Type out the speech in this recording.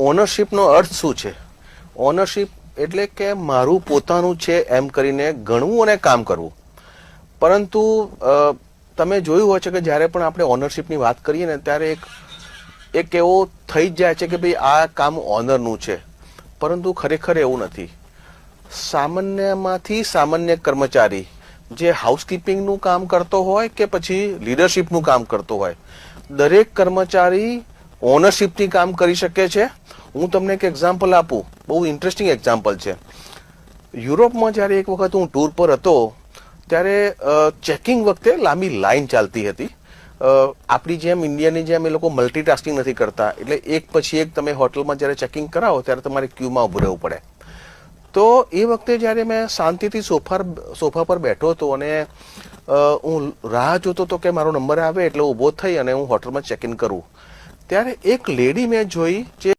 ઓનરશિપનો અર્થ શું છે? ઓનરશિપ એટલે કે મારું પોતાનું છે એમ કરીને ગણવું અને કામ કરવું. પરંતુ તમે જોયું હોય છે કે જ્યારે પણ આપણે ઓનરશિપની વાત કરીએ ને ત્યારે એક એવો થઈ જ જાય છે કે ભાઈ આ કામ ઓનરનું છે, પરંતુ ખરેખર એવું નથી. સામાન્યમાંથી સામાન્ય કર્મચારી જે હાઉસકીપિંગનું કામ કરતો હોય કે પછી લીડરશિપનું કામ કરતો હોય, દરેક કર્મચારી ઓનરશિપથી કામ કરી શકે છે. હું તમને એક એક્ઝામ્પલ આપું, બહુ ઇન્ટરેસ્ટિંગ એક્ઝામ્પલ છે. યુરોપમાં જ્યારે એક વખત હું ટૂર પર હતો ત્યારે ચેકિંગ વખતે લાંબી લાઈન ચાલતી હતી. આપણી જેમ ઇન્ડિયાની જેમ એ લોકો મલ્ટીટાસ્કિંગ નથી કરતા, એટલે એક પછી એક તમે હોટલમાં જ્યારે ચેકિંગ કરાવો ત્યારે તમારે ક્યુમાં ઉભું રહેવું પડે. તો એ વખતે જ્યારે મેં શાંતિથી સોફા પર બેઠો હતો અને હું રાહ જોતો હતો કે મારો નંબર આવે એટલે ઊભો થઈ અને હું હોટલમાં ચેક ઇન કરું, ત્યારે એક લેડી મેં જોઈ જે